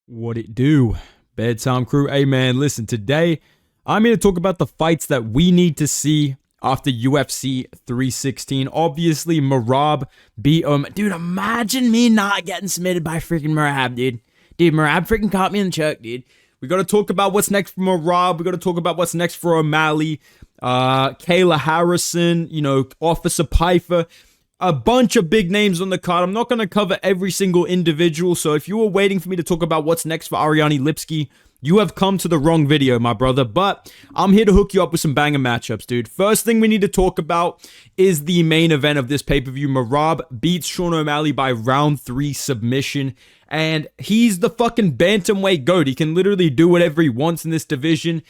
What it do? Bedtime crew. Hey man, listen, today I'm here to talk about the fights that we need to see after UFC 316. Obviously, Merab beat Dude, imagine me not getting submitted by freaking Merab, dude. Dude, Merab freaking caught me in the choke, dude. We gotta talk about what's next for Merab. We gotta talk about what's next for O'Malley. Kayla Harrison, Officer Pyfer. A bunch of big names on the card. I'm not going to cover every single individual, so if you were waiting for me to talk about what's next for Ariane Lipski, you have come to the wrong video, my brother, but I'm here to hook you up with some banger matchups, dude. First thing we need to talk about is the main event of this pay-per-view. Merab beats Sean O'Malley by round 3 submission, and he's the fucking bantamweight GOAT. He can literally do whatever he wants in this division.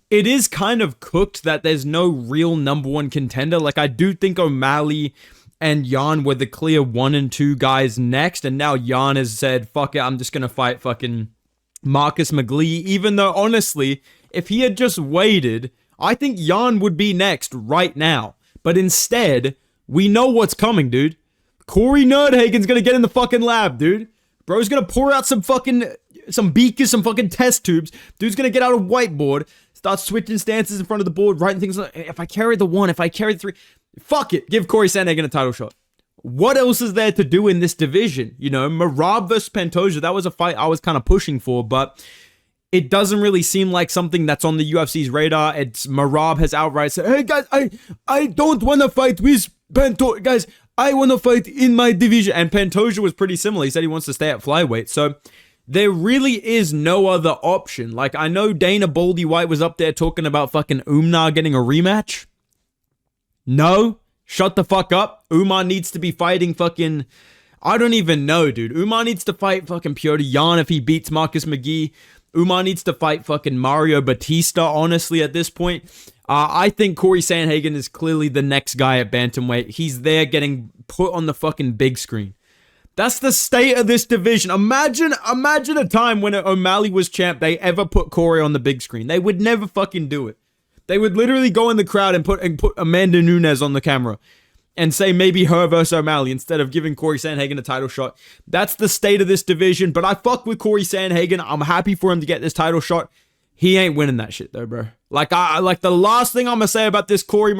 It is kind of cooked that there's no real number 1 contender. Like, I do think O'Malley and Jan were the clear 1 and 2 guys next, and now Jan has said, fuck it, I'm just gonna fight fucking Marcus McGlee, even though, honestly, if he had just waited, I think Jan would be next right now. But instead, we know what's coming, dude. Corey Nerdhagen's gonna get in the fucking lab, dude. Bro's gonna pour out some beakers, some fucking test tubes. Dude's gonna get out a whiteboard, start switching stances in front of the board, writing things like, if I carry the 1, if I carry the 3... Fuck it. Give Corey Sandhagen a title shot. What else is there to do in this division? Merab versus Pantoja, that was a fight I was kind of pushing for, but it doesn't really seem like something that's on the UFC's radar. Merab has outright said, hey guys, I don't want to fight with Pantoja. Guys, I want to fight in my division. And Pantoja was pretty similar. He said he wants to stay at flyweight. So there really is no other option. Like, I know Dana Baldy White was up there talking about fucking Umar getting a rematch. No, shut the fuck up. Umar needs to be fighting fucking... I don't even know, dude. Umar needs to fight fucking Petr Yan if he beats Marcus McGee. Umar needs to fight fucking Mario Batista, honestly, at this point. I think Corey Sandhagen is clearly the next guy at bantamweight. He's there getting put on the fucking big screen. That's the state of this division. Imagine a time when O'Malley was champ, they ever put Corey on the big screen. They would never fucking do it. They would literally go in the crowd and put Amanda Nunes on the camera and say maybe her versus O'Malley instead of giving Corey Sandhagen a title shot. That's the state of this division, but I fuck with Corey Sandhagen. I'm happy for him to get this title shot. He ain't winning that shit though, bro. Like, the last thing I'm gonna say about this Corey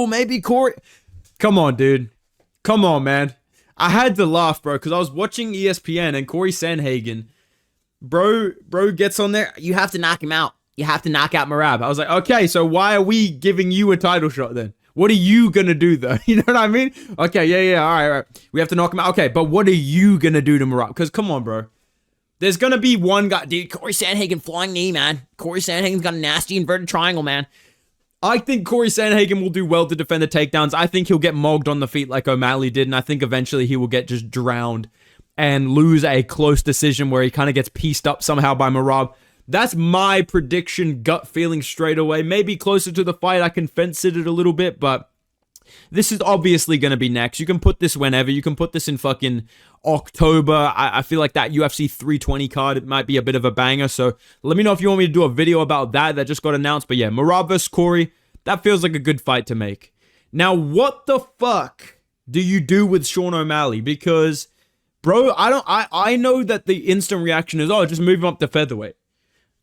maybe Corey. Come on, dude. Come on, man. I had to laugh, bro, because I was watching ESPN and Corey Sandhagen, bro gets on there. You have to knock him out. You have to knock out Merab. I was like, okay, so why are we giving you a title shot then? What are you going to do, though? You know what I mean? Okay, yeah, all right. We have to knock him out. Okay, but what are you going to do to Merab? Because, come on, bro. There's going to be one guy. Dude, Corey Sandhagen flying knee, man. Corey Sandhagen's got a nasty inverted triangle, man. I think Corey Sandhagen will do well to defend the takedowns. I think he'll get mogged on the feet like O'Malley did, and I think eventually he will get just drowned and lose a close decision where he kind of gets pieced up somehow by Merab. That's my prediction, gut feeling straight away. Maybe closer to the fight, I can fence it a little bit, but this is obviously going to be next. You can put this whenever. You can put this in fucking October. I feel like that UFC 320 card, it might be a bit of a banger, so let me know if you want me to do a video about that just got announced. But yeah, Merab vs. Corey, that feels like a good fight to make. Now, what the fuck do you do with Sean O'Malley? Because, bro, I know that the instant reaction is, oh, just move him up to featherweight.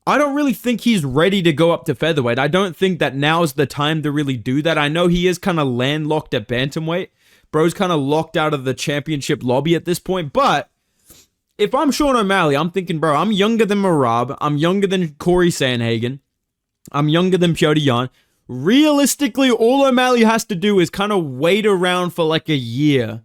I don't really think he's ready to go up to featherweight. I don't think that now's the time to really do that. I know he is kind of landlocked at bantamweight. Bro's kind of locked out of the championship lobby at this point. But if I'm Sean O'Malley, I'm thinking, bro, I'm younger than Merab. I'm younger than Corey Sandhagen. I'm younger than Petr Yan. Realistically, all O'Malley has to do is kind of wait around for like a year.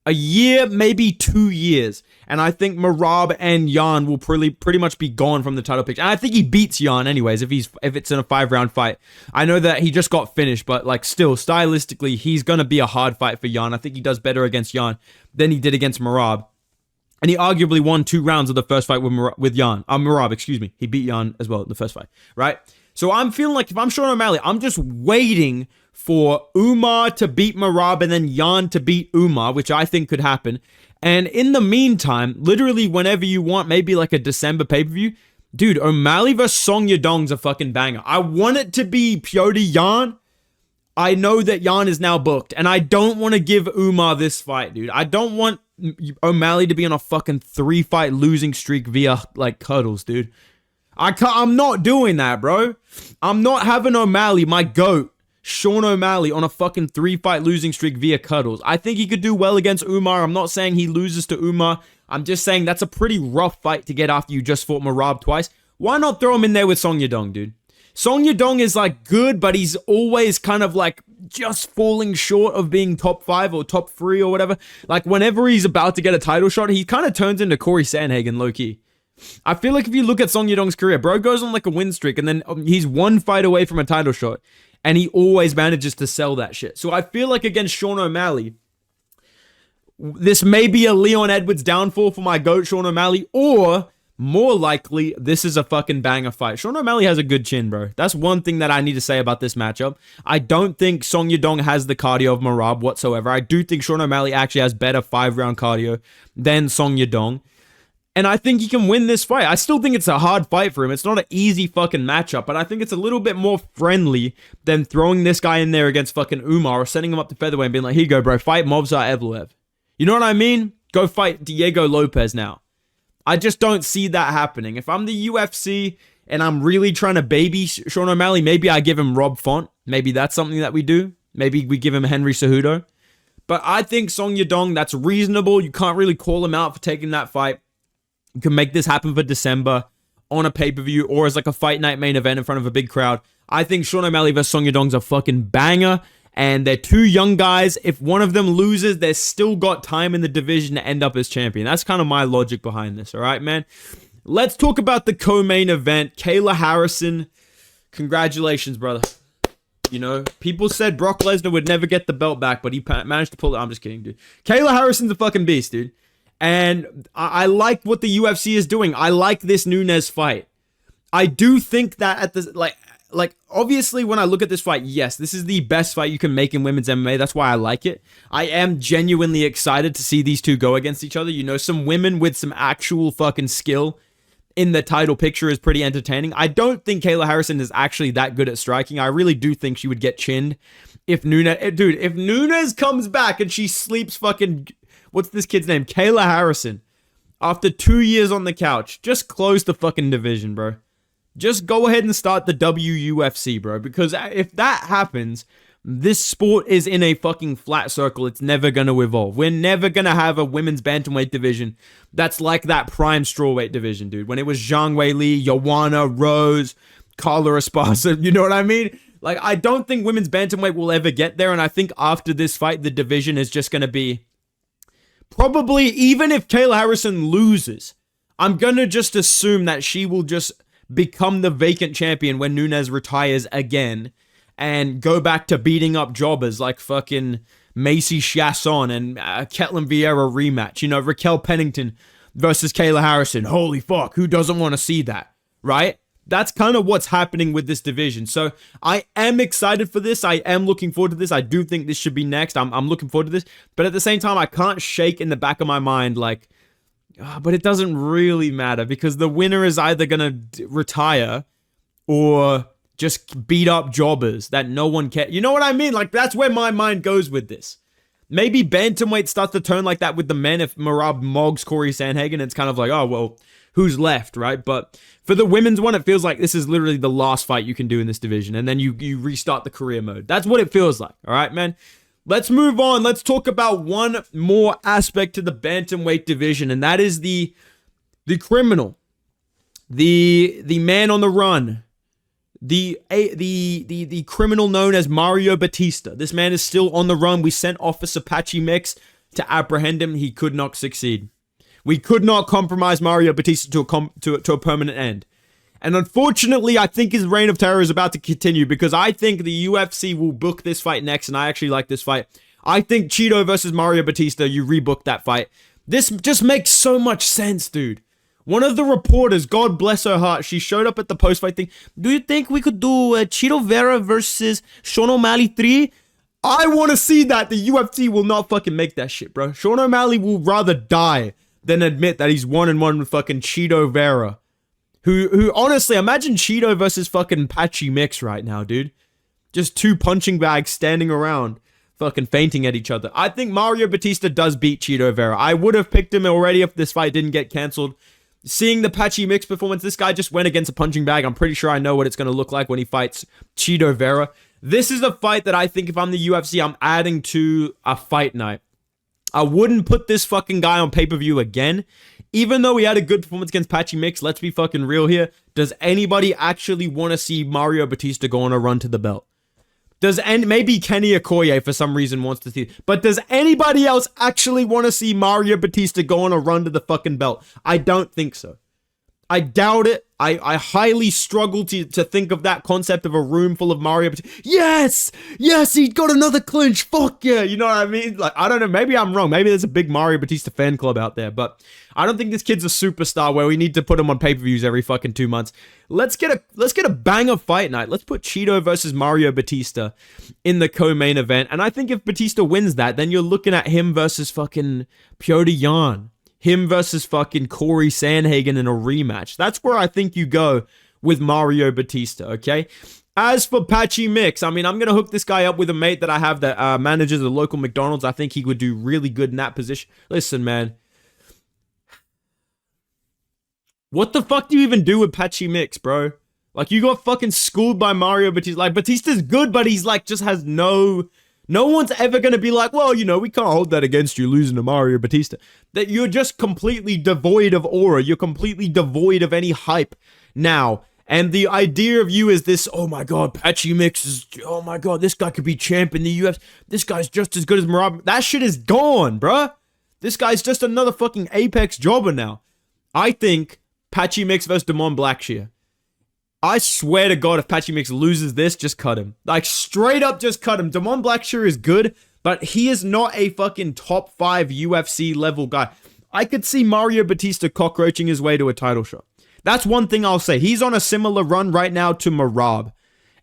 A year, maybe 2 years. And I think Merab and Jan will pretty much be gone from the title picture. And I think he beats Jan anyways if it's in a 5-round fight. I know that he just got finished, but like still, stylistically, he's going to be a hard fight for Jan. I think he does better against Jan than he did against Merab. And he arguably won 2 rounds of the first fight with Jan. Merab, excuse me. He beat Jan as well in the first fight, right? So I'm feeling like if I'm Sean O'Malley, I'm just waiting for Umar to beat Merab and then Jan to beat Umar, which I think could happen. And in the meantime, literally whenever you want, maybe like a December pay-per-view, dude, O'Malley vs. Song Yadong's a fucking banger. I want it to be Petr Yan. I know that Jan is now booked, and I don't want to give Umar this fight, dude. I don't want O'Malley to be on a fucking 3-fight losing streak via, like, cuddles, dude. I'm not doing that, bro. I'm not having O'Malley, my GOAT, Sean O'Malley, on a fucking 3-fight losing streak via cuddles. I think he could do well against Umar. I'm not saying he loses to Umar. I'm just saying that's a pretty rough fight to get after you just fought Merab twice. Why not throw him in there with Song Yadong, dude? Song Yadong is, like, good, but he's always kind of, like, just falling short of being top 5 or top 3 or whatever. Like, whenever he's about to get a title shot, he kind of turns into Corey Sandhagen, low-key. I feel like if you look at Song Yadong's career, bro goes on, like, a win streak, and then he's one fight away from a title shot, and he always manages to sell that shit. So I feel like against Sean O'Malley, this may be a Leon Edwards downfall for my GOAT, Sean O'Malley, or more likely, this is a fucking banger fight. Sean O'Malley has a good chin, bro. That's one thing that I need to say about this matchup. I don't think Song Yadong has the cardio of Merab whatsoever. I do think Sean O'Malley actually has better 5-round cardio than Song Yadong. And I think he can win this fight. I still think it's a hard fight for him. It's not an easy fucking matchup, but I think it's a little bit more friendly than throwing this guy in there against fucking Umar or setting him up to featherweight and being like, here you go, bro, fight Movsar Evloev. You know what I mean? Go fight Diego Lopez now. I just don't see that happening. If I'm the UFC and I'm really trying to baby Sean O'Malley, maybe I give him Rob Font. Maybe that's something that we do. Maybe we give him Henry Cejudo. But I think Song Yadong, that's reasonable. You can't really call him out for taking that fight. You can make this happen for December on a pay-per-view or as like a fight night main event in front of a big crowd. I think Sean O'Malley versus Song Yadong's a fucking banger. And they're two young guys. If one of them loses, they've still got time in the division to end up as champion. That's kind of my logic behind this, all right, man? Let's talk about the co-main event. Kayla Harrison, congratulations, brother. You know, people said Brock Lesnar would never get the belt back, but he managed to pull it. I'm just kidding, dude. Kayla Harrison's a fucking beast, dude. And I like what the UFC is doing. I like this Nunes fight. I do think that at the, like, obviously, when I look at this fight, yes, this is the best fight you can make in women's MMA. That's why I like it. I am genuinely excited to see these two go against each other. You know, some women with some actual fucking skill in the title picture is pretty entertaining. I don't think Kayla Harrison is actually that good at striking. I really do think she would get chinned if Nunes... Dude, if Nunes comes back and she sleeps fucking... What's this kid's name? Kayla Harrison. After 2 years on the couch, just close the fucking division, bro. Just go ahead and start the WUFC, bro. Because if that happens, this sport is in a fucking flat circle. It's never going to evolve. We're never going to have a women's bantamweight division that's like that prime strawweight division, dude. When it was Zhang Weili, Joanna, Rose, Carla Esparza. You know what I mean? Like, I don't think women's bantamweight will ever get there. And I think after this fight, the division is just going to be... Probably, even if Kayla Harrison loses, I'm going to just assume that she will just... become the vacant champion when Nunes retires again and go back to beating up jobbers like fucking Macy Chasson and Ketlin Vieira rematch. You know, Raquel Pennington versus Kayla Harrison. Holy fuck, who doesn't want to see that, right? That's kind of what's happening with this division. So I am excited for this. I am looking forward to this. I do think this should be next. I'm looking forward to this. But at the same time, I can't shake in the back of my mind like, but it doesn't really matter because the winner is either going to retire or just beat up jobbers that no one cares. You know what I mean? Like, that's where my mind goes with this. Maybe bantamweight starts to turn like that with the men if Merab mogs Corey Sandhagen. It's kind of like, oh, well, who's left, right? But for the women's one, it feels like this is literally the last fight you can do in this division. And then you restart the career mode. That's what it feels like. All right, man? Let's move on. Let's talk about one more aspect to the bantamweight division, and that is the criminal, the man on the run, the criminal known as Mario Batista. This man is still on the run. We sent Officer Patchy Mix to apprehend him. He could not succeed. We could not compromise Mario Batista to a permanent end. And unfortunately, I think his reign of terror is about to continue because I think the UFC will book this fight next, and I actually like this fight. I think Cheeto versus Mario Batista, you rebook that fight. This just makes so much sense, dude. One of the reporters, God bless her heart, she showed up at the post-fight thing. Do you think we could do Cheeto Vera versus Sean O'Malley 3? I want to see that. The UFC will not fucking make that shit, bro. Sean O'Malley will rather die than admit that he's 1-1 with fucking Cheeto Vera. Who honestly, imagine Cheeto versus fucking Patchy Mix right now, dude. Just two punching bags standing around. fucking fainting at each other. I think Mario Batista does beat Chito Vera. I would have picked him already if this fight didn't get canceled. Seeing the Patchy Mix performance, this guy just went against a punching bag. I'm pretty sure I know what it's going to look like when he fights Chito Vera. This is a fight that I think if I'm the UFC, I'm adding to a fight night. I wouldn't put this fucking guy on pay-per-view again. Even though he had a good performance against Patchy Mix, let's be fucking real here. Does anybody actually want to see Mario Batista go on a run to the belt? Maybe Kenny Okoye for some reason wants to see, but does anybody else actually want to see Mario Batista go on a run to the fucking belt? I don't think so. I doubt it. I highly struggle to think of that concept of a room full of Mario Batista. Yes! Yes, he got another clinch. Fuck yeah. You know what I mean? Like, I don't know. Maybe I'm wrong. Maybe there's a big Mario Batista fan club out there, but I don't think this kid's a superstar where we need to put him on pay-per-views every fucking 2 months. Let's get a banger fight night. Let's put Chito versus Mario Batista in the co-main event. And I think if Batista wins that, then you're looking at him versus fucking Petr Yan. Him versus fucking Corey Sandhagen in a rematch. That's where I think you go with Mario Batista, okay? As for Patchy Mix, I mean, I'm going to hook this guy up with a mate that I have that manages a local McDonald's. I think he would do really good in that position. Listen, man. What the fuck do you even do with Patchy Mix, bro? Like, you got fucking schooled by Mario Batista. Like, Batista's good, but he's like, just has no one's ever going to be like, well, you know, we can't hold that against you losing to Mario Batista. That you're just completely devoid of aura. You're completely devoid of any hype now. And the idea of you is this, oh my god, Patchy Mix is, oh my god, this guy could be champ in the UFC. This guy's just as good as Merab. That shit is gone, bruh. This guy's just another fucking Apex jobber now. I think Patchy Mix versus Blackshear. I swear to God, if Patchy Mix loses this, just cut him. Like, straight up just cut him. Blackshear is good, but he is not a fucking top 5 UFC level guy. I could see Mario Batista cockroaching his way to a title shot. That's one thing I'll say. He's on a similar run right now to Merab,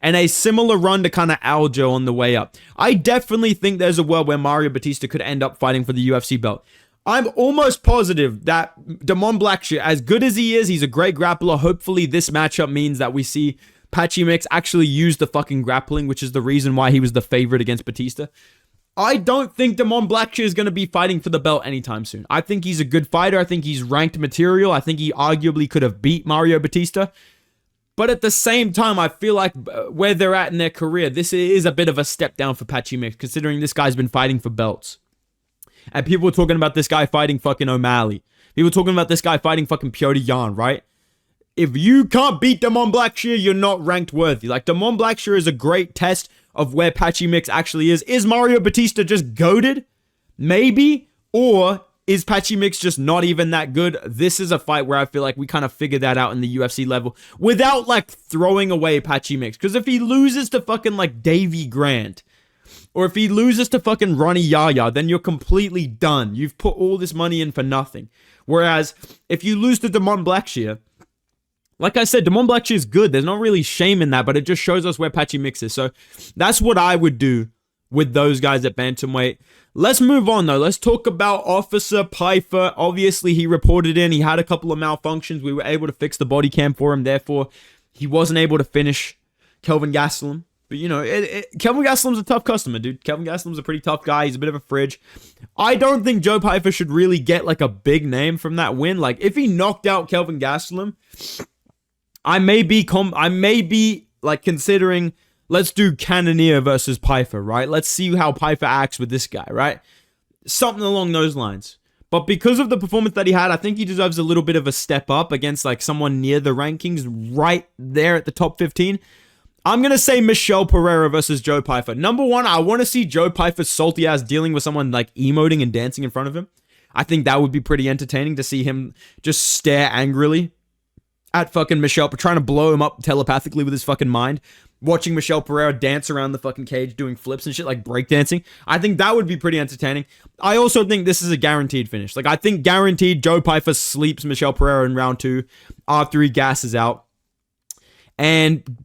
and a similar run to kind of Aljo on the way up. I definitely think there's a world where Mario Batista could end up fighting for the UFC belt. I'm almost positive that Blackshear, as good as he is, he's a great grappler. Hopefully this matchup means that we see Patchy Mix actually use the fucking grappling, which is the reason why he was the favorite against Batista. I don't think Blackshear is going to be fighting for the belt anytime soon. I think he's a good fighter. I think he's ranked material. I think he arguably could have beat Mario Batista. But at the same time, I feel like where they're at in their career, this is a bit of a step down for Patchy Mix, considering this guy's been fighting for belts. And people were talking about this guy fighting fucking O'Malley. People were talking about this guy fighting fucking Petr Yan, right? If you can't beat Blackshear, you're not ranked worthy. Like, Blackshear is a great test of where Patchy Mix actually is. Is Mario Batista just goated? Maybe. Or is Patchy Mix just not even that good? This is a fight where I feel like we kind of figured that out in the UFC level without, like, throwing away Patchy Mix. Because if he loses to fucking, like, Davey Grant, or if he loses to fucking Ronnie Yaya, then you're completely done. You've put all this money in for nothing. Whereas, if you lose to Blackshear, like I said, Blackshear is good. There's not really shame in that, but it just shows us where Patchy Mix is. So, that's what I would do with those guys at Bantamweight. Let's move on, though. Let's talk about Officer Pyfer. Obviously, he reported in. He had a couple of malfunctions. We were able to fix the body cam for him. Therefore, he wasn't able to finish Kelvin Gastelum. But, you know, Kelvin Gastelum's a tough customer, dude. Kelvin Gastelum's a pretty tough guy. He's a bit of a fridge. I don't think Joe Pyfer should really get, like, a big name from that win. Like, if he knocked out Kelvin Gastelum, I may be, like, considering, let's do Cannonier versus Pyfer, right? Let's see how Pyfer acts with this guy, right? Something along those lines. But because of the performance that he had, I think he deserves a little bit of a step up against, like, someone near the rankings, right there at the top 15. I'm going to say Michel Pereira versus Joe Pyfer. Number one, I want to see Joe Pyfer's salty ass dealing with someone like emoting and dancing in front of him. I think that would be pretty entertaining to see him just stare angrily at fucking Michel, trying to blow him up telepathically with his fucking mind. Watching Michel Pereira dance around the fucking cage doing flips and shit like breakdancing. I think that would be pretty entertaining. I also think this is a guaranteed finish. Like, I think guaranteed Joe Pyfer sleeps Michel Pereira in round 2 after he gasses out. And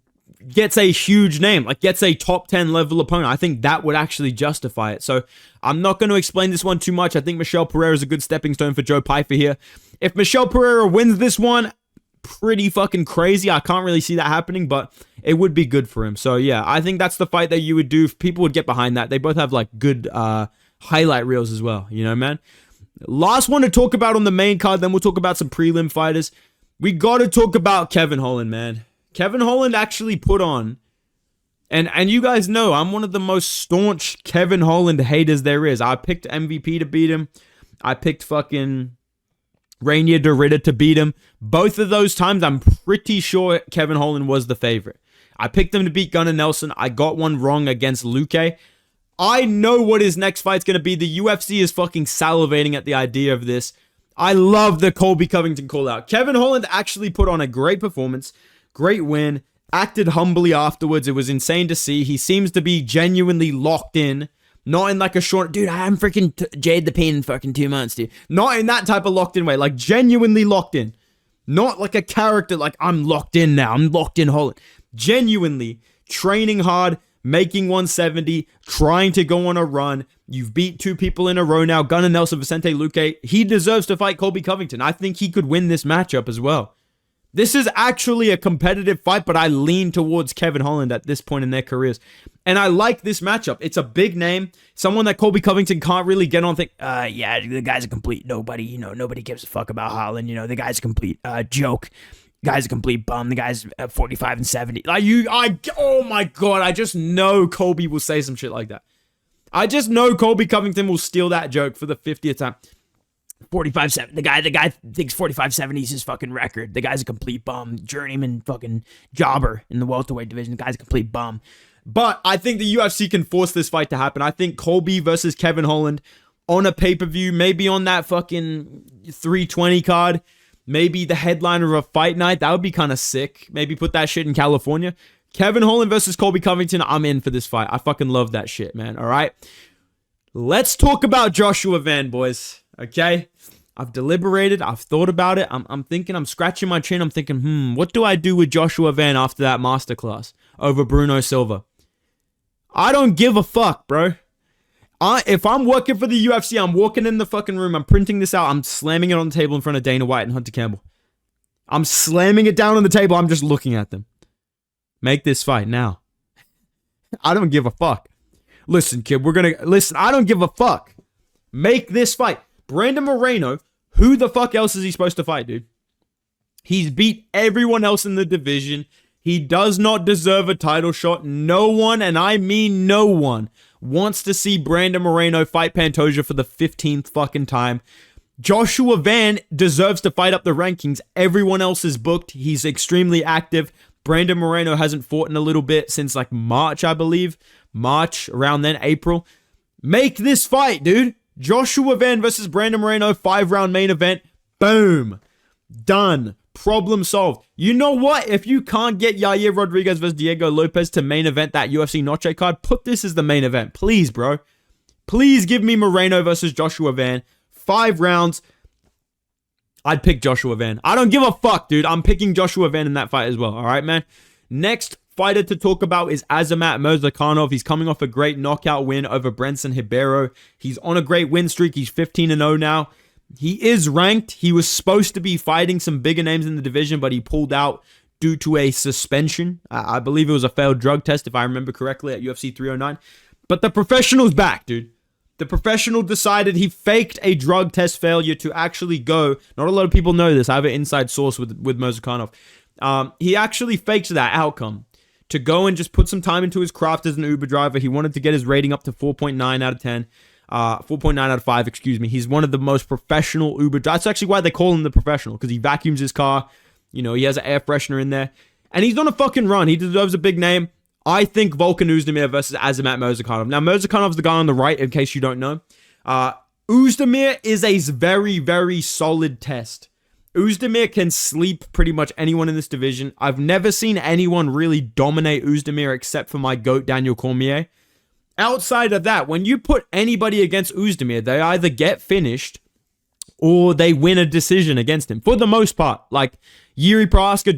gets a huge name, like gets a top 10 level opponent. I think that would actually justify it. So I'm not going to explain this one too much. I think Michel Pereira is a good stepping stone for Joe Pyfer here. If Michel Pereira wins this one, pretty fucking crazy. I can't really see that happening, but it would be good for him. So yeah, I think that's the fight that you would do. People would get behind that. They both have like good highlight reels as well, you know, man. Last one to talk about on the main card, then we'll talk about some prelim fighters. We got to talk about Kevin Holland, man. Kevin Holland actually put on, and you guys know I'm one of the most staunch Kevin Holland haters there is. I picked MVP to beat him. I picked fucking Rainier Derrida to beat him. Both of those times, I'm pretty sure Kevin Holland was the favorite. I picked him to beat Gunnar Nelson. I got one wrong against Luque. I know what his next fight's going to be. The UFC is fucking salivating at the idea of this. I love the Colby Covington call out. Kevin Holland actually put on a great performance, great win, acted humbly afterwards. It was insane to see. He seems to be genuinely locked in. Not in like a short, dude, I haven't freaking Jade the Pain in fucking 2 months, dude. Not in that type of locked in way. Like genuinely locked in. Not like a character like I'm locked in now. I'm locked in Holland. Genuinely training hard, making 170, trying to go on a run. You've beat 2 people in a row now. Gunnar Nelson, Vicente Luque. He deserves to fight Colby Covington. I think he could win this matchup as well. This is actually a competitive fight, but I lean towards Kevin Holland at this point in their careers. And I like this matchup. It's a big name. Someone that Colby Covington can't really get on. Yeah, the guy's a complete nobody. You know, nobody gives a fuck about Holland. You know, the guy's a complete joke. The guy's a complete bum. The guy's 45 and 70. Oh my God, I just know Colby will say some shit like that. I just know Colby Covington will steal that joke for the 50th time. 45-7. The guy thinks 45-70 is his fucking record. The guy's a complete bum. Journeyman fucking jobber in the welterweight division. The guy's a complete bum. But I think the UFC can force this fight to happen. I think Colby versus Kevin Holland on a pay-per-view, maybe on that fucking 320 card, maybe the headliner of a fight night. That would be kind of sick. Maybe put that shit in California. Kevin Holland versus Colby Covington. I'm in for this fight. I fucking love that shit, man. All right. Let's talk about Joshua Van, boys. Okay, I've deliberated. I've thought about it. I'm thinking. I'm scratching my chin. I'm thinking, what do I do with Joshua Van after that masterclass over Bruno Silva? I don't give a fuck, bro. If I'm working for the UFC, I'm walking in the fucking room. I'm printing this out. I'm slamming it on the table in front of Dana White and Hunter Campbell. I'm slamming it down on the table. I'm just looking at them. Make this fight now. I don't give a fuck. Listen, kid. Listen. I don't give a fuck. Make this fight. Brandon Moreno, who the fuck else is he supposed to fight, dude? He's beat everyone else in the division. He does not deserve a title shot. No one, and I mean no one, wants to see Brandon Moreno fight Pantoja for the 15th fucking time. Joshua Van deserves to fight up the rankings. Everyone else is booked. He's extremely active. Brandon Moreno hasn't fought in a little bit since like March, I believe. March, around then, April. Make this fight, dude. Joshua Van versus Brandon Moreno, 5-round main event. Boom. Done. Problem solved. You know what? If you can't get Yair Rodriguez versus Diego Lopez to main event that UFC Noche card, put this as the main event. Please, bro. Please give me Moreno versus Joshua Van. 5 rounds. I'd pick Joshua Van. I don't give a fuck, dude. I'm picking Joshua Van in that fight as well. All right, man? Next fighter to talk about is Azamat Murzakanov. He's coming off a great knockout win over Brenson Ribeiro. He's on a great win streak. He's 15-0 now. He is ranked. He was supposed to be fighting some bigger names in the division, but he pulled out due to a suspension. I believe it was a failed drug test, if I remember correctly, at UFC 309. But the professional's back, dude. The professional decided he faked a drug test failure to actually go. Not a lot of people know this. I have an inside source with Murzakanov. He actually faked that outcome to go and just put some time into his craft as an Uber driver. He wanted to get his rating up to 4.9 out of 10. 4.9 out of 5, excuse me. He's one of the most professional Uber. That's actually why they call him the professional, because he vacuums his car. You know, he has an air freshener in there. And he's on a fucking run. He deserves a big name. I think Volkan Ozdemir versus Azamat Murzakanov. Now, Murzakanov's the guy on the right, in case you don't know. Ozdemir is a very, very solid test. Ozdemir can sleep pretty much anyone in this division. I've never seen anyone really dominate Ozdemir except for my GOAT, Daniel Cormier. Outside of that, when you put anybody against Ozdemir, they either get finished or they win a decision against him. For the most part, like Yuri Prohaska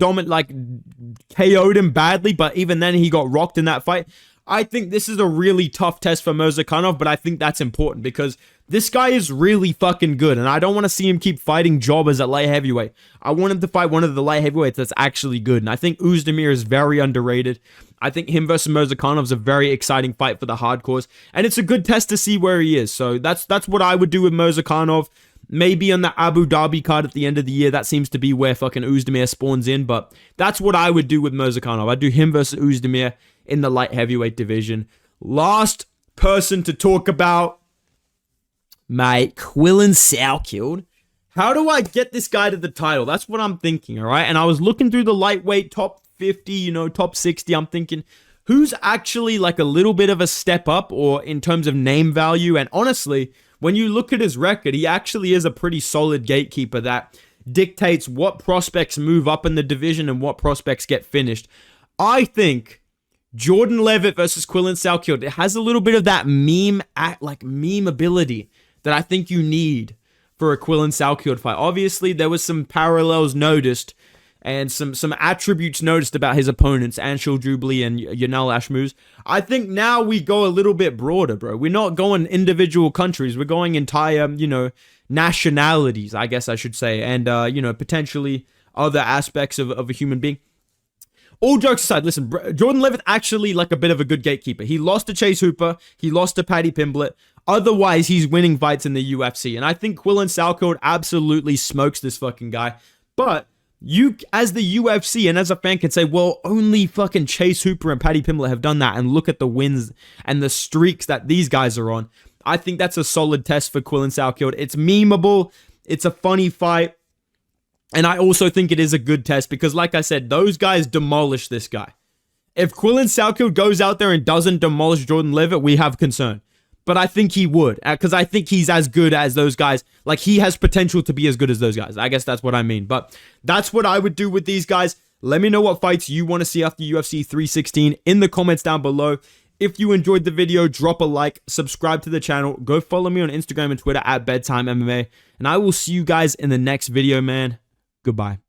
KO'd him badly, but even then he got rocked in that fight. I think this is a really tough test for Murzakanov, but I think that's important because This guy is really fucking good, and I don't want to see him keep fighting jobbers at light heavyweight. I want him to fight one of the light heavyweights that's actually good, and I think Ozdemir is very underrated. I think him versus Mozharov is a very exciting fight for the hardcores, and it's a good test to see where he is. So that's what I would do with Mozharov. Maybe on the Abu Dhabi card at the end of the year, that seems to be where fucking Ozdemir spawns in, but that's what I would do with Mozharov. I'd do him versus Ozdemir in the light heavyweight division. Last person to talk about, mate, Quillin Sfield. How do I get this guy to the title? That's what I'm thinking, all right? And I was looking through the lightweight top 50, top 60. I'm thinking, who's actually like a little bit of a step up or in terms of name value? And honestly, when you look at his record, he actually is a pretty solid gatekeeper that dictates what prospects move up in the division and what prospects get finished. I think Jordan Levitt versus Quillin Sfield, it has a little bit of that meme ability that I think you need for a Quillin Sfield fight. Obviously, there was some parallels noticed and some attributes noticed about his opponents, Anshul Jubilee and Yanal Ashmuz. I think now we go a little bit broader, bro. We're not going individual countries. We're going entire, nationalities, I guess I should say, and, potentially other aspects of a human being. All jokes aside, listen, Jordan Levitt actually like a bit of a good gatekeeper. He lost to Chase Hooper. He lost to Paddy Pimblett. Otherwise, he's winning fights in the UFC. And I think Quillin Sfield absolutely smokes this fucking guy. But you, as the UFC and as a fan, can say, well, only fucking Chase Hooper and Paddy Pimblett have done that. And look at the wins and the streaks that these guys are on. I think that's a solid test for Quillin Sfield. It's memeable. It's a funny fight. And I also think it is a good test because, like I said, those guys demolish this guy. If Quillin Sfield goes out there and doesn't demolish Jordan Levitt, we have concern. But I think he would, because I think he's as good as those guys. Like, he has potential to be as good as those guys. I guess that's what I mean. But that's what I would do with these guys. Let me know what fights you want to see after UFC 316 in the comments down below. If you enjoyed the video, drop a like, subscribe to the channel, go follow me on Instagram and Twitter at Bedtime MMA. And I will see you guys in the next video, man. Goodbye.